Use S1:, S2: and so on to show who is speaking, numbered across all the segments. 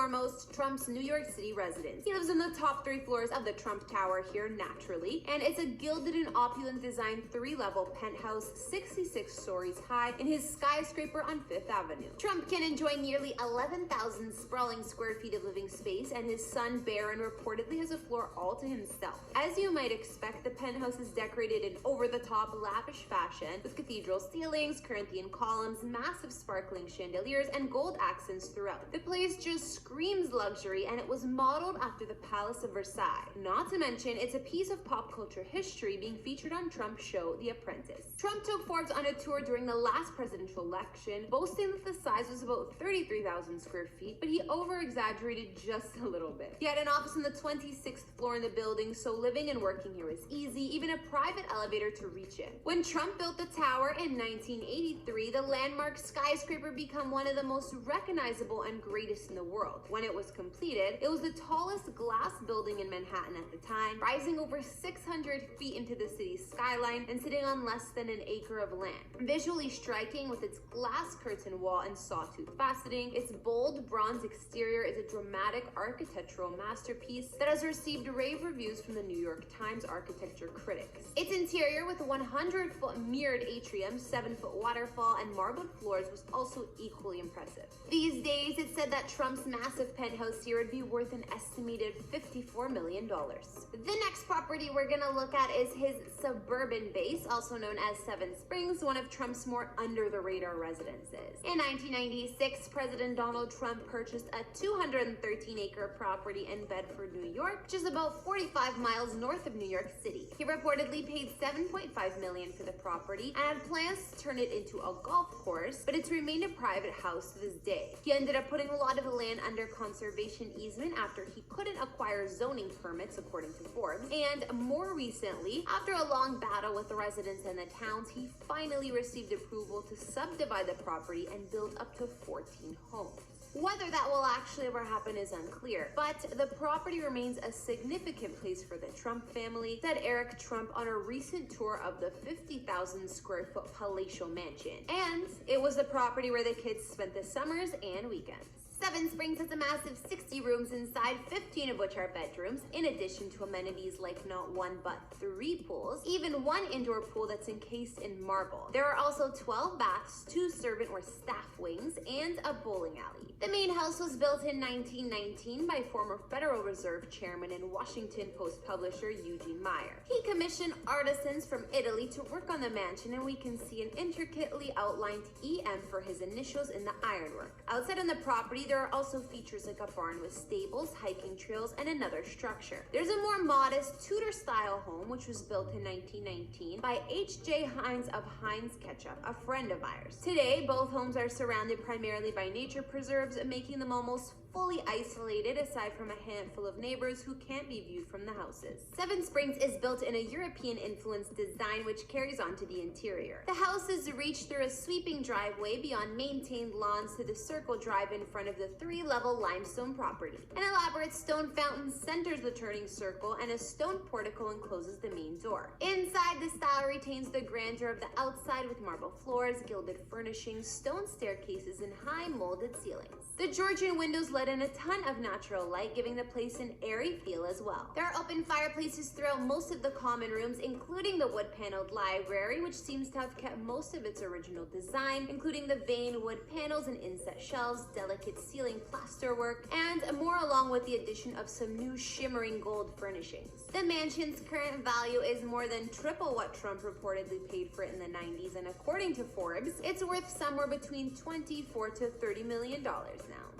S1: foremost, Trump's New York City residence. He lives in the top 3 floors of the Trump Tower here naturally, and it's a gilded and opulent design 3-level penthouse 66 stories high in his skyscraper on Fifth Avenue. Trump can enjoy nearly 11,000 sprawling square feet of living space, and his son Barron reportedly has a floor all to himself. As you might expect, the penthouse is decorated in over-the-top lavish fashion with cathedral ceilings, Corinthian columns, massive sparkling chandeliers, and gold accents throughout. The place just screams luxury, and it was modeled after the Palace of Versailles. Not to mention, it's a piece of pop culture history being featured on Trump's show, The Apprentice. Trump took Forbes on a tour during the last presidential election, boasting that the size was about 33,000 square feet, but he over-exaggerated just a little bit. He had an office on the 26th floor in the building, so living and working here was easy, even a private elevator to reach in. When Trump built the tower in 1983, the landmark skyscraper became one of the most recognizable and greatest in the world. When it was completed, it was the tallest glass building in Manhattan at the time, rising over 600 feet into the city's skyline and sitting on less than an acre of land. Visually striking with its glass curtain wall and sawtooth faceting, its bold bronze exterior is a dramatic architectural masterpiece that has received rave reviews from the New York Times architecture critics. Its interior with a 100-foot mirrored atrium, 7-foot waterfall, and marbled floors was also equally impressive. These days, it's said that Trump's massive penthouse here would be worth an estimated $54 million. The next property we're gonna look at is his suburban base, also known as Seven Springs, one of Trump's more under-the-radar residences. In 1996, President Donald Trump purchased a 213-acre property in Bedford, New York, which is about 45 miles north of New York City. He reportedly paid $7.5 million for the property and had plans to turn it into a golf course, but it's remained a private house to this day. He ended up putting a lot of the land under conservation easement after he couldn't acquire zoning permits, according to Forbes. And more recently, after a long battle with the residents and the towns, he finally received approval to subdivide the property and build up to 14 homes. Whether that will actually ever happen is unclear, but the property remains a significant place for the Trump family, said Eric Trump on a recent tour of the 50,000 square foot palatial mansion. And it was the property where the kids spent the summers and weekends. Seven Springs has a massive 60 rooms inside, 15 of which are bedrooms, in addition to amenities like not 1 but 3 pools, even 1 indoor pool that's encased in marble. There are also 12 baths, 2 servant or staff wings, and a bowling alley. The main house was built in 1919 by former Federal Reserve Chairman and Washington Post publisher Eugene Meyer. He commissioned artisans from Italy to work on the mansion, and we can see an intricately outlined EM for his initials in the ironwork. Outside on the property, there are also features like a barn with stables, hiking trails, and another structure. There's a more modest Tudor-style home, which was built in 1919 by H.J. Hines of Heinz Ketchup, a friend of Myers. Today, both homes are surrounded primarily by nature preserves, making them almost fully isolated aside from a handful of neighbors who can't be viewed from the houses. Seven Springs is built in a European-influenced design which carries on to the interior. The house is reached through a sweeping driveway beyond maintained lawns to the circle drive in front of the 3-level limestone property. An elaborate stone fountain centers the turning circle, and a stone portico encloses the main door. Inside, the style retains the grandeur of the outside with marble floors, gilded furnishings, stone staircases, and high molded ceilings. The Georgian windows let in a ton of natural light, giving the place an airy feel as well. There are open fireplaces throughout most of the common rooms, including the wood-paneled library, which seems to have kept most of its original design, including the veined wood panels and inset shelves, delicate ceiling plasterwork, and more, along with the addition of some new shimmering gold furnishings. The mansion's current value is more than triple what Trump reportedly paid for it in the 90s, and according to Forbes, it's worth somewhere between $24 to $30 million now.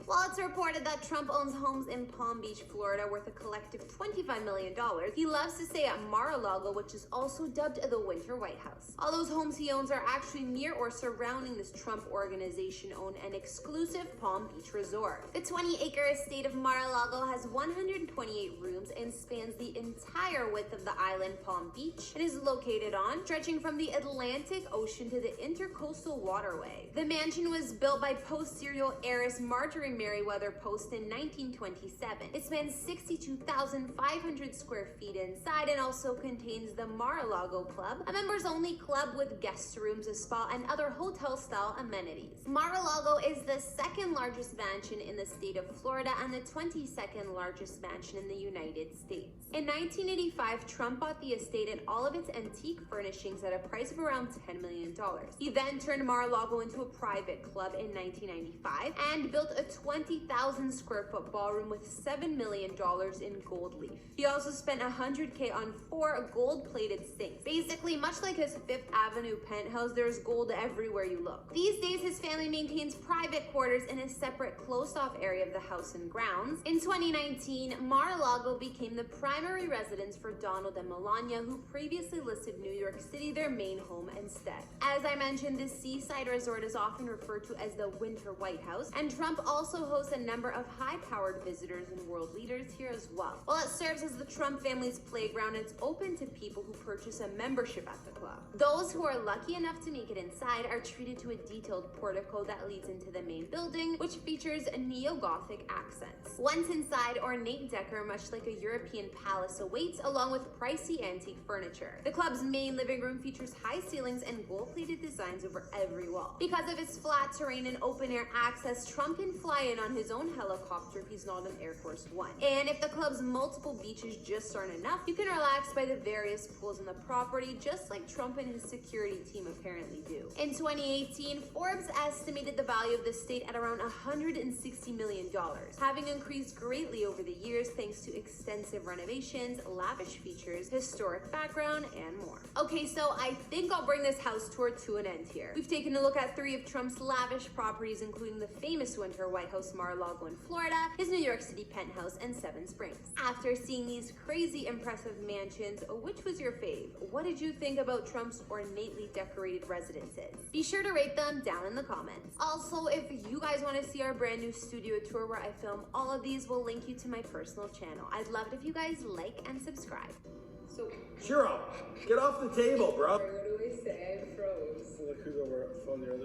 S1: While it's reported that Trump owns homes in Palm Beach, Florida, worth a collective $25 million, he loves to stay at Mar-a-Lago, which is also dubbed the Winter White House. All those homes he owns are actually near or surrounding this Trump organization-owned and exclusive Palm Beach resort. The 20-acre estate of Mar-a-Lago has 128 rooms and spans the entire width of the island Palm Beach and is located on, stretching from the Atlantic Ocean to the Intercoastal Waterway. The mansion was built by post-serial heiress Marjorie Merriweather post in 1927. It spans 62,500 square feet inside and also contains the Mar-a-Lago Club, a members-only club with guest rooms, a spa, and other hotel-style amenities. Mar-a-Lago is the second largest mansion in the state of Florida and the 22nd largest mansion in the United States. In 1985, Trump bought the estate and all of its antique furnishings at a price of around $10 million. He then turned Mar-a-Lago into a private club in 1995 and built a 20,000 square foot ballroom with $7 million in gold leaf. He also spent $100K on 4 gold-plated sinks. Basically, much like his Fifth Avenue penthouse, there's gold everywhere you look. These days, his family maintains private quarters in a separate closed-off area of the house and grounds. In 2019, Mar-a-Lago became the primary residence for Donald and Melania, who previously listed New York City their main home instead. As I mentioned, this seaside resort is often referred to as the Winter White House, and Trump also hosts a number of high-powered visitors and world leaders here as well. While it serves as the Trump family's playground, it's open to people who purchase a membership at the club. Those who are lucky enough to make it inside are treated to a detailed portico that leads into the main building, which features neo-Gothic accents. Once inside, ornate decor, much like a European palace, awaits, along with pricey antique furniture. The club's main living room features high ceilings and gold-plated designs over every wall. Because of its flat terrain and open-air access, Trump can fly in on his own helicopter if he's not on Air Force One. And if the club's multiple beaches just aren't enough, you can relax by the various pools on the property, just like Trump and his security team apparently do. In 2018, Forbes estimated the value of the estate at around $160 million, having increased greatly over the years thanks to extensive renovations, lavish features, historic background, and more. Okay, so I think I'll bring this house tour to an end here. We've taken a look at 3 of Trump's lavish properties, including the famous Winter White House Mar-a-Lago in Florida, his New York City penthouse, and Seven Springs. After seeing these crazy impressive mansions, which was your fave? What did you think about Trump's ornately decorated residences? Be sure to rate them down in the comments. Also, if you guys want to see our brand new studio tour where I film all of these, we'll link you to my personal channel. I'd love it if you guys like and subscribe.
S2: So,
S3: Shiro, get off the table, bro.
S2: what do I say? I froze.
S3: Look who's over on the other